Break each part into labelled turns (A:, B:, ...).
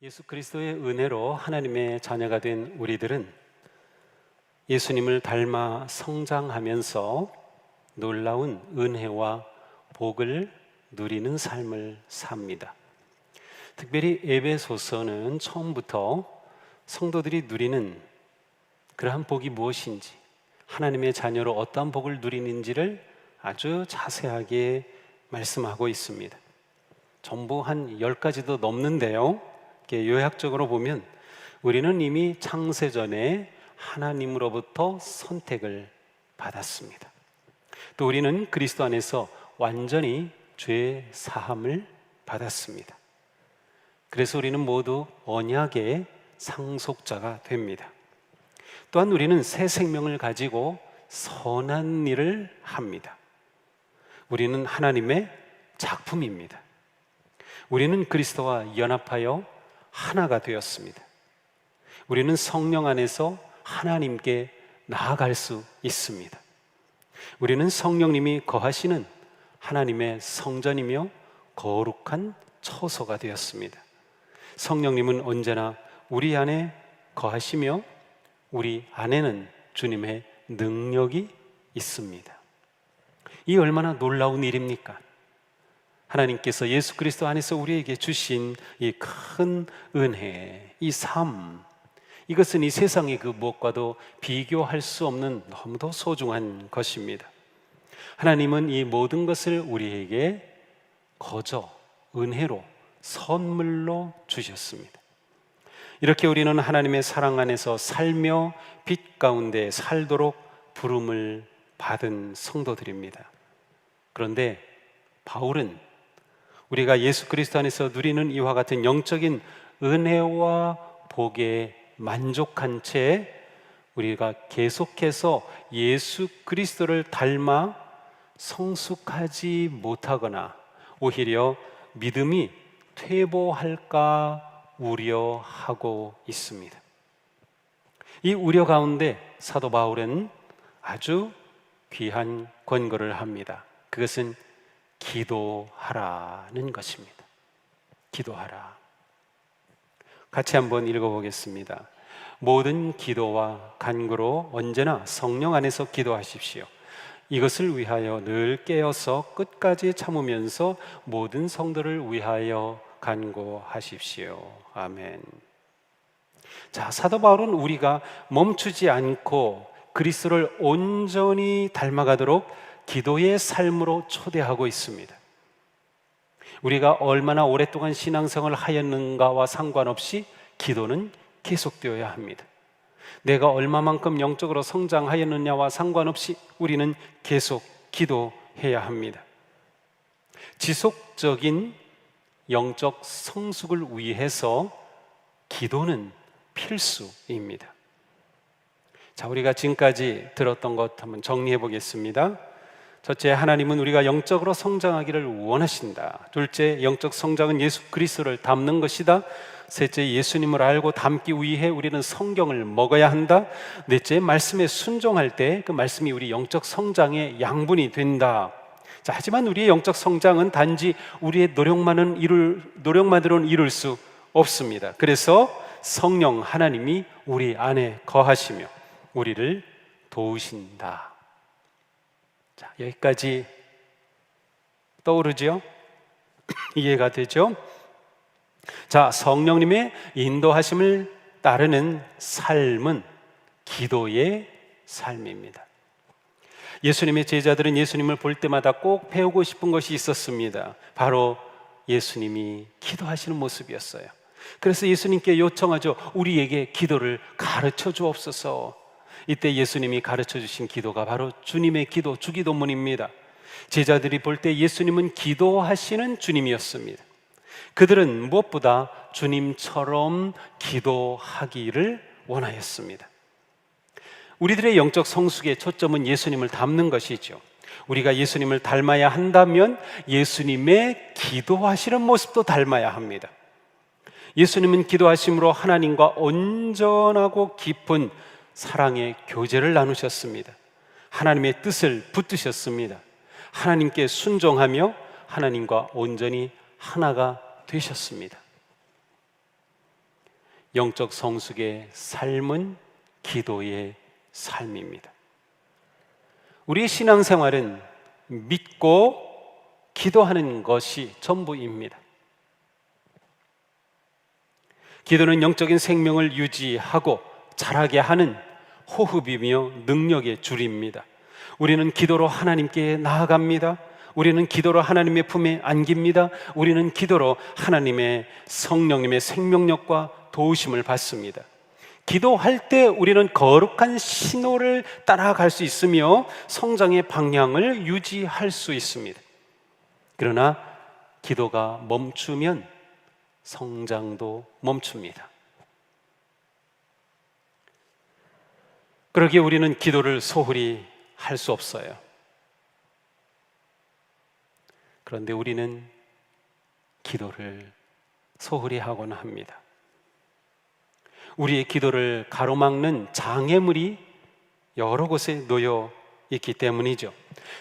A: 예수 그리스도의 은혜로 하나님의 자녀가 된 우리들은 예수님을 닮아 성장하면서 놀라운 은혜와 복을 누리는 삶을 삽니다. 특별히 에베소서는 처음부터 성도들이 누리는 그러한 복이 무엇인지, 하나님의 자녀로 어떠한 복을 누리는지를 아주 자세하게 말씀하고 있습니다. 전부 한 10가지도 넘는데요, 요약적으로 보면 우리는 이미 창세전에 하나님으로부터 선택을 받았습니다. 또 우리는 그리스도 안에서 완전히 죄 사함을 받았습니다. 그래서 우리는 모두 언약의 상속자가 됩니다. 또한 우리는 새 생명을 가지고 선한 일을 합니다. 우리는 하나님의 작품입니다. 우리는 그리스도와 연합하여 하나가 되었습니다. 우리는 성령 안에서 하나님께 나아갈 수 있습니다. 우리는 성령님이 거하시는 하나님의 성전이며 거룩한 처소가 되었습니다. 성령님은 언제나 우리 안에 거하시며 우리 안에는 주님의 능력이 있습니다. 이 얼마나 놀라운 일입니까? 하나님께서 예수 그리스도 안에서 우리에게 주신 이 큰 은혜, 이 삶, 이것은 이 세상의 그 무엇과도 비교할 수 없는 너무도 소중한 것입니다. 하나님은 이 모든 것을 우리에게 거저 은혜로 선물로 주셨습니다. 이렇게 우리는 하나님의 사랑 안에서 살며 빛 가운데 살도록 부름을 받은 성도들입니다. 그런데 바울은 우리가 예수 그리스도 안에서 누리는 이와 같은 영적인 은혜와 복에 만족한 채 우리가 계속해서 예수 그리스도를 닮아 성숙하지 못하거나 오히려 믿음이 퇴보할까 우려하고 있습니다. 이 우려 가운데 사도 바울은 아주 귀한 권고를 합니다. 그것은 기도하라는 것입니다. 기도하라. 같이 한번 읽어보겠습니다. 모든 기도와 간구로 언제나 성령 안에서 기도하십시오. 이것을 위하여 늘 깨어서 끝까지 참으면서 모든 성도를 위하여 간구하십시오. 아멘. 자, 사도 바울은 우리가 멈추지 않고 그리스도를 온전히 닮아가도록 기도의 삶으로 초대하고 있습니다. 우리가 얼마나 오랫동안 신앙생활을 하였는가와 상관없이 기도는 계속되어야 합니다. 내가 얼마만큼 영적으로 성장하였느냐와 상관없이 우리는 계속 기도해야 합니다. 지속적인 영적 성숙을 위해서 기도는 필수입니다. 자, 우리가 지금까지 들었던 것 한번 정리해 보겠습니다. 첫째, 하나님은 우리가 영적으로 성장하기를 원하신다. 둘째, 영적 성장은 예수 그리스도를 닮는 것이다. 셋째, 예수님을 알고 닮기 위해 우리는 성경을 먹어야 한다. 넷째, 말씀에 순종할 때 그 말씀이 우리 영적 성장의 양분이 된다. 자, 하지만 우리의 영적 성장은 단지 우리의 노력만으로는 이룰 수 없습니다. 그래서 성령 하나님이 우리 안에 거하시며 우리를 도우신다. 자, 여기까지 떠오르죠? 이해가 되죠? 자, 성령님의 인도하심을 따르는 삶은 기도의 삶입니다. 예수님의 제자들은 예수님을 볼 때마다 꼭 배우고 싶은 것이 있었습니다. 바로 예수님이 기도하시는 모습이었어요. 그래서 예수님께 요청하죠. 우리에게 기도를 가르쳐 주옵소서. 이때 예수님이 가르쳐 주신 기도가 바로 주님의 기도, 주기도문입니다. 제자들이 볼 때 예수님은 기도하시는 주님이었습니다. 그들은 무엇보다 주님처럼 기도하기를 원하였습니다. 우리들의 영적 성숙의 초점은 예수님을 닮는 것이죠. 우리가 예수님을 닮아야 한다면 예수님의 기도하시는 모습도 닮아야 합니다. 예수님은 기도하심으로 하나님과 온전하고 깊은 사랑의 교제를 나누셨습니다. 하나님의 뜻을 붙드셨습니다. 하나님께 순종하며 하나님과 온전히 하나가 되셨습니다. 영적 성숙의 삶은 기도의 삶입니다. 우리의 신앙생활은 믿고 기도하는 것이 전부입니다. 기도는 영적인 생명을 유지하고 자라게 하는 호흡이며 능력의 줄입니다. 우리는 기도로 하나님께 나아갑니다. 우리는 기도로 하나님의 품에 안깁니다. 우리는 기도로 하나님의 성령님의 생명력과 도우심을 받습니다. 기도할 때 우리는 거룩한 신호를 따라갈 수 있으며 성장의 방향을 유지할 수 있습니다. 그러나 기도가 멈추면 성장도 멈춥니다. 그러기에 우리는 기도를 소홀히 할 수 없어요. 그런데 우리는 기도를 소홀히 하곤 합니다. 우리의 기도를 가로막는 장애물이 여러 곳에 놓여 있기 때문이죠.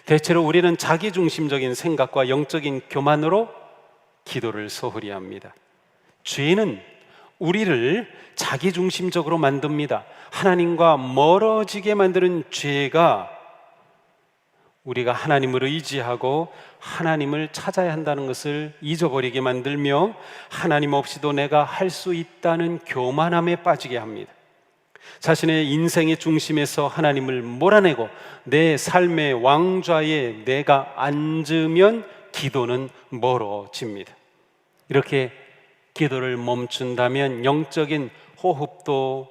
A: 대체로 우리는 자기중심적인 생각과 영적인 교만으로 기도를 소홀히 합니다. 죄는 우리를 자기중심적으로 만듭니다. 하나님과 멀어지게 만드는 죄가 우리가 하나님을 의지하고 하나님을 찾아야 한다는 것을 잊어버리게 만들며 하나님 없이도 내가 할 수 있다는 교만함에 빠지게 합니다. 자신의 인생의 중심에서 하나님을 몰아내고 내 삶의 왕좌에 내가 앉으면 기도는 멀어집니다. 이렇게 기도를 멈춘다면 영적인 호흡도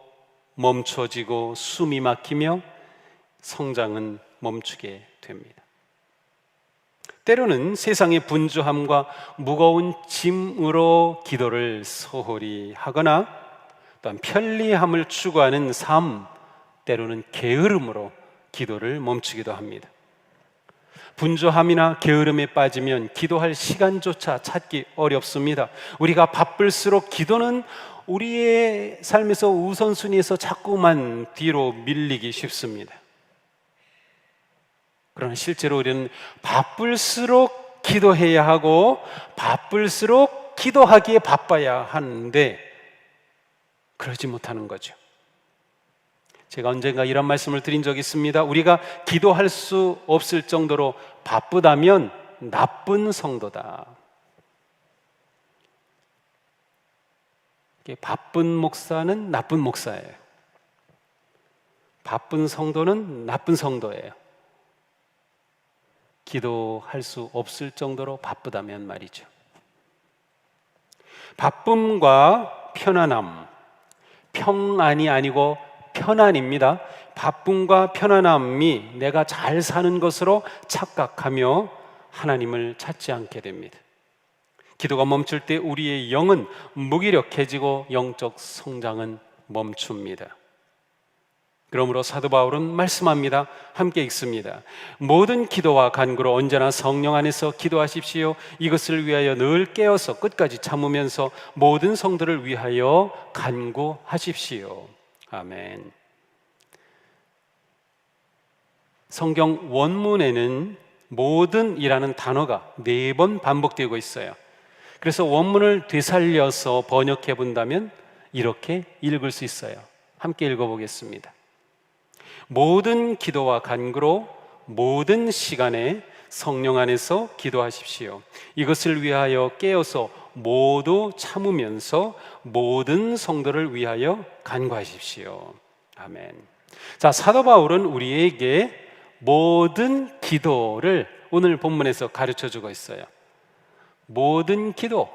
A: 멈춰지고 숨이 막히며 성장은 멈추게 됩니다. 때로는 세상의 분주함과 무거운 짐으로 기도를 소홀히 하거나 또한 편리함을 추구하는 삶, 때로는 게으름으로 기도를 멈추기도 합니다. 분주함이나 게으름에 빠지면 기도할 시간조차 찾기 어렵습니다. 우리가 바쁠수록 기도는 우리의 삶에서 우선순위에서 자꾸만 뒤로 밀리기 쉽습니다. 그러나 실제로 우리는 바쁠수록 기도해야 하고 바쁠수록 기도하기에 바빠야 하는데 그러지 못하는 거죠. 제가 언젠가 이런 말씀을 드린 적이 있습니다. 우리가 기도할 수 없을 정도로 바쁘다면 나쁜 성도다. 바쁜 목사는 나쁜 목사예요. 바쁜 성도는 나쁜 성도예요. 기도할 수 없을 정도로 바쁘다면 말이죠. 바쁨과 편안함, 평안이 아니고 편안입니다. 바쁨과 편안함이 내가 잘 사는 것으로 착각하며 하나님을 찾지 않게 됩니다. 기도가 멈출 때 우리의 영은 무기력해지고 영적 성장은 멈춥니다. 그러므로 사도 바울은 말씀합니다. 함께 읽습니다. 모든 기도와 간구로 언제나 성령 안에서 기도하십시오. 이것을 위하여 늘 깨어서 끝까지 참으면서 모든 성도를 위하여 간구하십시오. 아멘. 성경 원문에는 모든이라는 단어가 4번 반복되고 있어요. 그래서 원문을 되살려서 번역해 본다면 이렇게 읽을 수 있어요. 함께 읽어보겠습니다. 모든 기도와 간구로 모든 시간에 성령 안에서 기도하십시오. 이것을 위하여 깨어서 모두 참으면서 모든 성도를 위하여 간구하십시오. 아멘. 자, 사도 바울은 우리에게 모든 기도를 오늘 본문에서 가르쳐 주고 있어요. 모든 기도.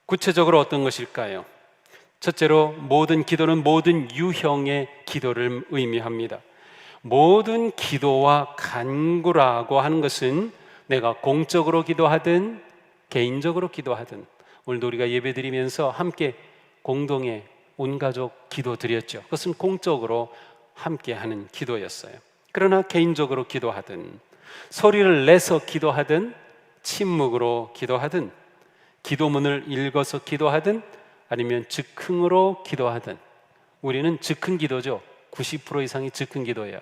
A: 구체적으로 어떤 것일까요? 첫째로 모든 기도는 모든 유형의 기도를 의미합니다. 모든 기도와 간구라고 하는 것은 내가 공적으로 기도하든 개인적으로 기도하든, 오늘도 우리가 예배드리면서 함께 공동의 온 가족 기도 드렸죠. 그것은 공적으로 함께 하는 기도였어요. 그러나 개인적으로 기도하든, 소리를 내서 기도하든, 침묵으로 기도하든, 기도문을 읽어서 기도하든, 아니면 즉흥으로 기도하든, 우리는 즉흥 기도죠. 90% 이상이 즉흥 기도예요.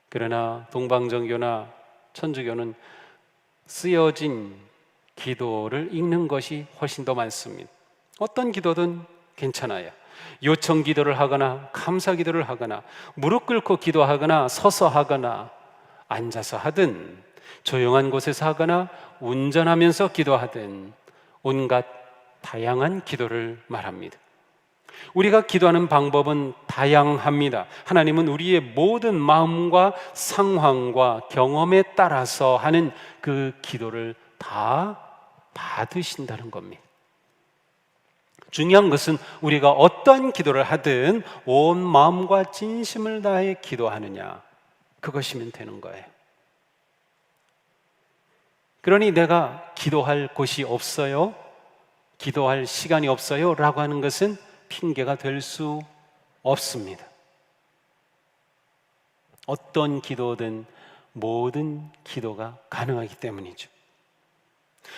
A: 그러나 동방정교나 천주교는 쓰여진 기도를 읽는 것이 훨씬 더 많습니다. 어떤 기도든 괜찮아요. 요청 기도를 하거나 감사 기도를 하거나 무릎 꿇고 기도하거나 서서 하거나 앉아서 하든 조용한 곳에서 하거나 운전하면서 기도하든 온갖 다양한 기도를 말합니다. 우리가 기도하는 방법은 다양합니다. 하나님은 우리의 모든 마음과 상황과 경험에 따라서 하는 그 기도를 다 받으신다는 겁니다. 중요한 것은 우리가 어떤 기도를 하든 온 마음과 진심을 다해 기도하느냐, 그것이면 되는 거예요. 그러니 내가 기도할 곳이 없어요, 기도할 시간이 없어요 라고 하는 것은 핑계가 될 수 없습니다. 어떤 기도든 모든 기도가 가능하기 때문이죠.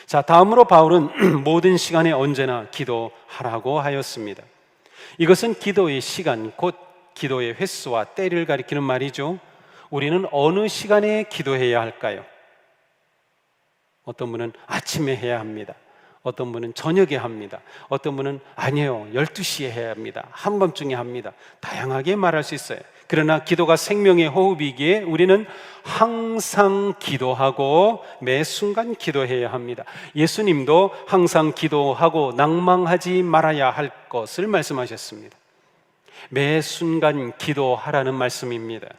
A: 자, 다음으로 바울은 모든 시간에 언제나 기도하라고 하였습니다. 이것은 기도의 시간, 곧 기도의 횟수와 때를 가리키는 말이죠. 우리는 어느 시간에 기도해야 할까요? 어떤 분은 아침에 해야 합니다. 어떤 분은 저녁에 합니다. 어떤 분은 아니에요, 12시에 해야 합니다. 한밤중에 합니다. 다양하게 말할 수 있어요. 그러나 기도가 생명의 호흡이기에 우리는 항상 기도하고 매 순간 기도해야 합니다. 예수님도 항상 기도하고 낭망하지 말아야 할 것을 말씀하셨습니다. 매 순간 기도하라는 말씀입니다.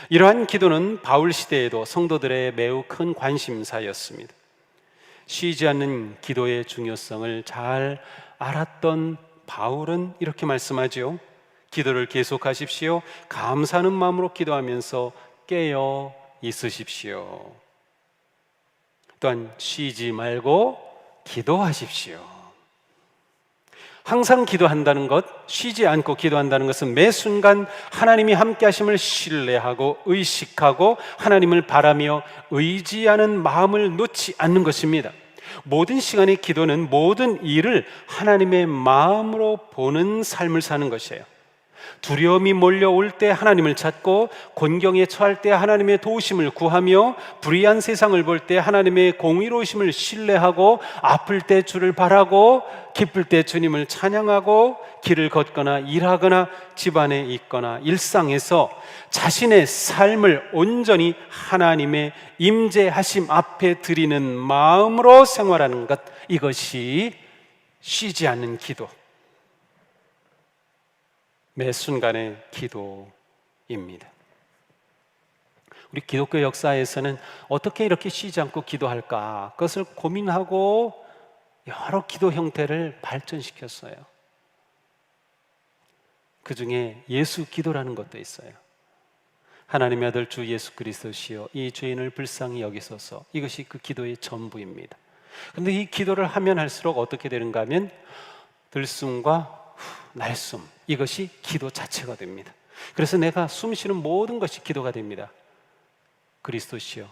A: 이러한 기도는 바울 시대에도 성도들의 매우 큰 관심사였습니다. 쉬지 않는 기도의 중요성을 잘 알았던 바울은 이렇게 말씀하죠. 기도를 계속하십시오. 감사하는 마음으로 기도하면서 깨어 있으십시오. 또한 쉬지 말고 기도하십시오. 항상 기도한다는 것, 쉬지 않고 기도한다는 것은 매 순간 하나님이 함께 하심을 신뢰하고 의식하고 하나님을 바라며 의지하는 마음을 놓지 않는 것입니다. 모든 시간의 기도는 모든 일을 하나님의 마음으로 보는 삶을 사는 것이에요. 두려움이 몰려올 때 하나님을 찾고, 곤경에 처할 때 하나님의 도우심을 구하며, 불의한 세상을 볼 때 하나님의 공의로우심을 신뢰하고, 아플 때 주를 바라고, 기쁠 때 주님을 찬양하고, 길을 걷거나 일하거나 집안에 있거나 일상에서 자신의 삶을 온전히 하나님의 임재하심 앞에 드리는 마음으로 생활하는 것, 이것이 쉬지 않는 기도, 매 순간의 기도입니다. 우리 기독교 역사에서는 어떻게 이렇게 쉬지 않고 기도할까? 그것을 고민하고 여러 기도 형태를 발전시켰어요. 그 중에 예수 기도라는 것도 있어요. 하나님의 아들 주 예수 그리스도시여 이 죄인을 불쌍히 여기소서, 이것이 그 기도의 전부입니다. 그런데 이 기도를 하면 할수록 어떻게 되는가 하면 들숨과 날숨, 이것이 기도 자체가 됩니다. 그래서 내가 숨 쉬는 모든 것이 기도가 됩니다. 그리스도시여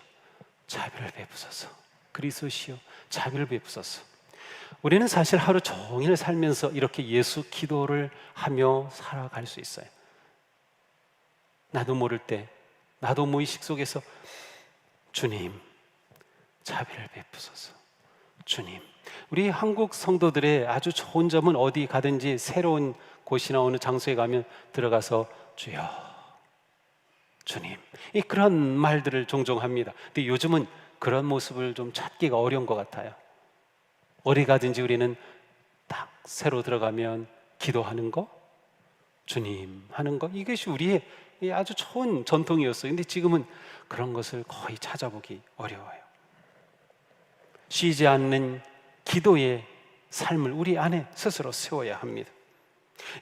A: 자비를 베푸소서, 그리스도시여 자비를 베푸소서. 우리는 사실 하루 종일 살면서 이렇게 예수 기도를 하며 살아갈 수 있어요. 나도 모를 때, 나도 무의식 속에서 주님 자비를 베푸소서, 주님. 우리 한국 성도들의 아주 좋은 점은 어디 가든지 새로운 곳이나 어느 장소에 가면 들어가서 주여, 주님, 그런 말들을 종종 합니다. 근데 요즘은 그런 모습을 좀 찾기가 어려운 것 같아요. 어디 가든지 우리는 딱 새로 들어가면 기도하는 거, 주님 하는 거, 이것이 우리의 아주 좋은 전통이었어요. 근데 지금은 그런 것을 거의 찾아보기 어려워요. 쉬지 않는 기도의 삶을 우리 안에 스스로 세워야 합니다.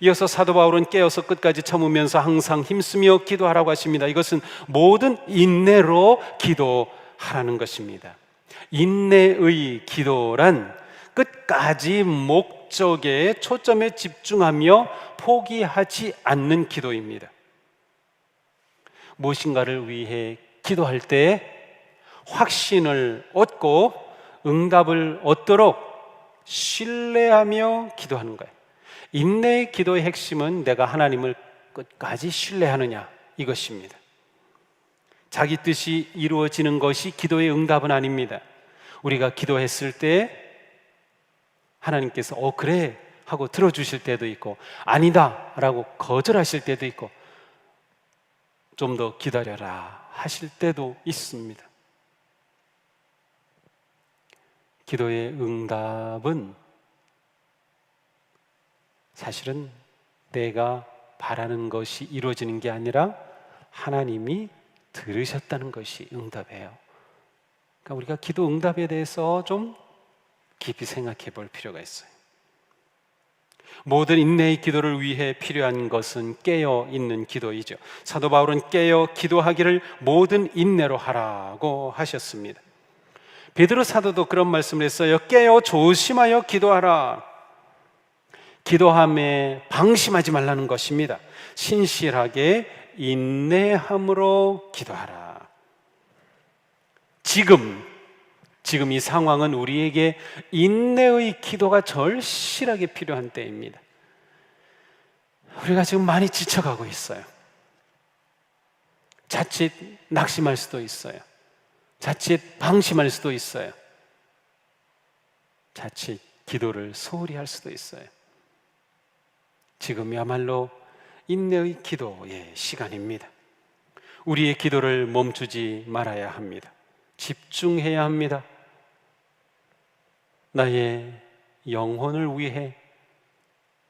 A: 이어서 사도 바울은 깨어서 끝까지 참으면서 항상 힘쓰며 기도하라고 하십니다. 이것은 모든 인내로 기도하라는 것입니다. 인내의 기도란 끝까지 목적에 초점에 집중하며 포기하지 않는 기도입니다. 무엇인가를 위해 기도할 때 확신을 얻고 응답을 얻도록 신뢰하며 기도하는 거예요. 인내의 기도의 핵심은 내가 하나님을 끝까지 신뢰하느냐, 이것입니다. 자기 뜻이 이루어지는 것이 기도의 응답은 아닙니다. 우리가 기도했을 때 하나님께서 그래 하고 들어주실 때도 있고, 아니다 라고 거절하실 때도 있고, 좀 더 기다려라 하실 때도 있습니다. 기도의 응답은 사실은 내가 바라는 것이 이루어지는 게 아니라 하나님이 들으셨다는 것이 응답이에요. 그러니까 우리가 기도 응답에 대해서 좀 깊이 생각해 볼 필요가 있어요. 모든 인내의 기도를 위해 필요한 것은 깨어 있는 기도이죠. 사도 바울은 깨어 기도하기를 모든 인내로 하라고 하셨습니다. 베드로 사도도 그런 말씀을 했어요. 깨어 조심하여 기도하라. 기도함에 방심하지 말라는 것입니다. 신실하게 인내함으로 기도하라. 지금 이 상황은 우리에게 인내의 기도가 절실하게 필요한 때입니다. 우리가 지금 많이 지쳐가고 있어요. 자칫 낙심할 수도 있어요. 자칫 방심할 수도 있어요. 자칫 기도를 소홀히 할 수도 있어요. 지금이야말로 인내의 기도의 시간입니다. 우리의 기도를 멈추지 말아야 합니다. 집중해야 합니다. 나의 영혼을 위해,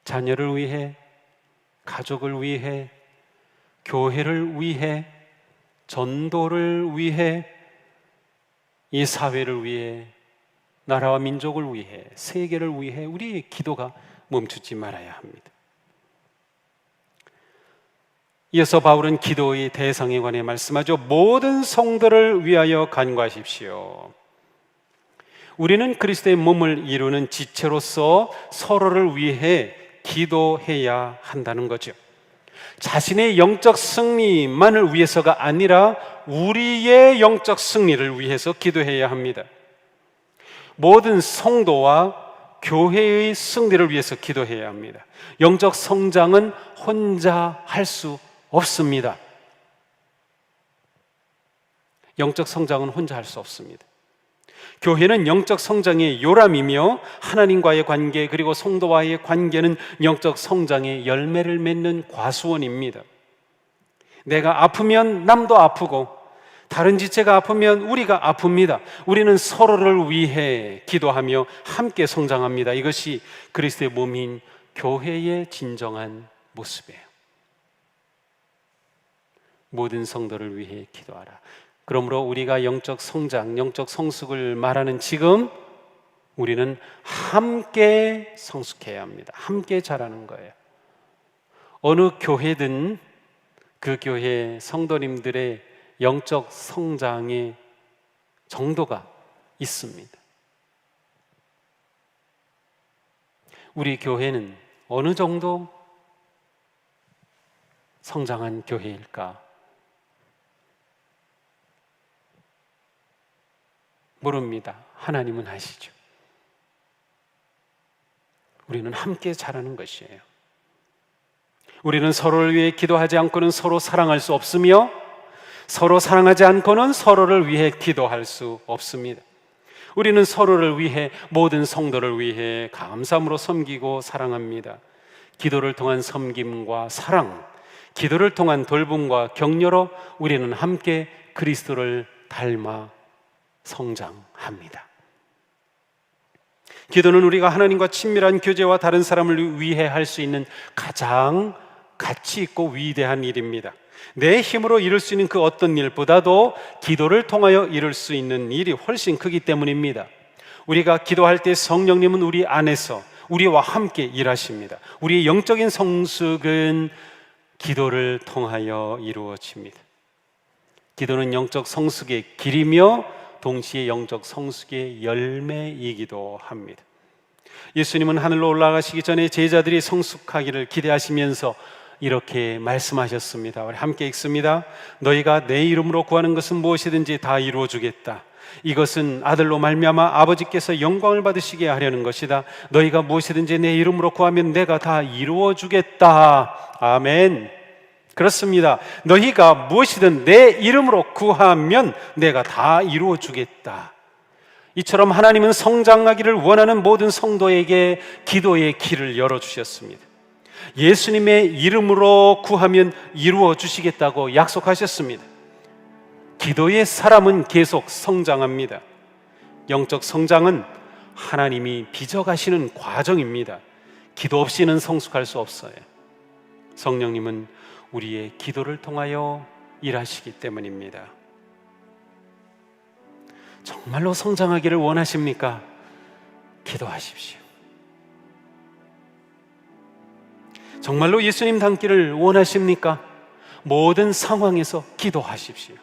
A: 자녀를 위해, 가족을 위해, 교회를 위해, 전도를 위해, 이 사회를 위해, 나라와 민족을 위해, 세계를 위해 우리의 기도가 멈추지 말아야 합니다. 이어서 바울은 기도의 대상에 관해 말씀하죠. 모든 성도를 위하여 간구하십시오. 우리는 그리스도의 몸을 이루는 지체로서 서로를 위해 기도해야 한다는 거죠. 자신의 영적 승리만을 위해서가 아니라 우리의 영적 승리를 위해서 기도해야 합니다. 모든 성도와 교회의 승리를 위해서 기도해야 합니다. 영적 성장은 혼자 할 수 없습니다. 영적 성장은 혼자 할 수 없습니다. 교회는 영적 성장의 요람이며 하나님과의 관계, 그리고 성도와의 관계는 영적 성장의 열매를 맺는 과수원입니다. 내가 아프면 남도 아프고, 다른 지체가 아프면 우리가 아픕니다. 우리는 서로를 위해 기도하며 함께 성장합니다. 이것이 그리스도의 몸인 교회의 진정한 모습이에요. 모든 성도를 위해 기도하라. 그러므로 우리가 영적 성장, 영적 성숙을 말하는 지금 우리는 함께 성숙해야 합니다. 함께 자라는 거예요. 어느 교회든 그 교회 성도님들의 영적 성장의 정도가 있습니다. 우리 교회는 어느 정도 성장한 교회일까? 모릅니다. 하나님은 아시죠. 우리는 함께 자라는 것이에요. 우리는 서로를 위해 기도하지 않고는 서로 사랑할 수 없으며, 서로 사랑하지 않고는 서로를 위해 기도할 수 없습니다. 우리는 서로를 위해, 모든 성도를 위해 감사함으로 섬기고 사랑합니다. 기도를 통한 섬김과 사랑, 기도를 통한 돌봄과 격려로 우리는 함께 그리스도를 닮아 성장합니다. 기도는 우리가 하나님과 친밀한 교제와 다른 사람을 위해 할 수 있는 가장 가치 있고 위대한 일입니다. 내 힘으로 이룰 수 있는 그 어떤 일보다도 기도를 통하여 이룰 수 있는 일이 훨씬 크기 때문입니다. 우리가 기도할 때 성령님은 우리 안에서 우리와 함께 일하십니다. 우리의 영적인 성숙은 기도를 통하여 이루어집니다. 기도는 영적 성숙의 길이며 동시에 영적 성숙의 열매이기도 합니다. 예수님은 하늘로 올라가시기 전에 제자들이 성숙하기를 기대하시면서 이렇게 말씀하셨습니다. 우리 함께 읽습니다. 너희가 내 이름으로 구하는 것은 무엇이든지 다 이루어 주겠다. 이것은 아들로 말미암아 아버지께서 영광을 받으시게 하려는 것이다. 너희가 무엇이든지 내 이름으로 구하면 내가 다 이루어 주겠다. 아멘. 그렇습니다. 너희가 무엇이든 내 이름으로 구하면 내가 다 이루어 주겠다. 이처럼 하나님은 성장하기를 원하는 모든 성도에게 기도의 길을 열어주셨습니다. 예수님의 이름으로 구하면 이루어 주시겠다고 약속하셨습니다. 기도의 사람은 계속 성장합니다. 영적 성장은 하나님이 빚어가시는 과정입니다. 기도 없이는 성숙할 수 없어요. 성령님은 우리의 기도를 통하여 일하시기 때문입니다. 정말로 성장하기를 원하십니까? 기도하십시오. 정말로 예수님 닮기를 원하십니까? 모든 상황에서 기도하십시오.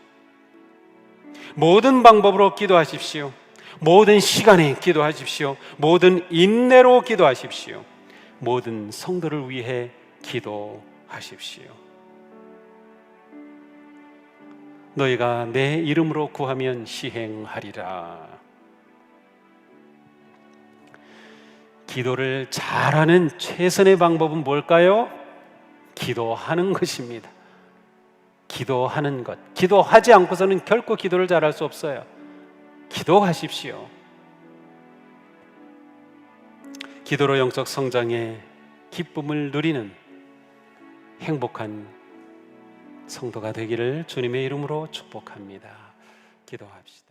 A: 모든 방법으로 기도하십시오. 모든 시간에 기도하십시오. 모든 인내로 기도하십시오. 모든 성도를 위해 기도하십시오. 너희가 내 이름으로 구하면 시행하리라. 기도를 잘하는 최선의 방법은 뭘까요? 기도하는 것입니다. 기도하는 것. 기도하지 않고서는 결코 기도를 잘할 수 없어요. 기도하십시오. 기도로 영적 성장의 기쁨을 누리는 행복한 성도가 되기를 주님의 이름으로 축복합니다. 기도합시다.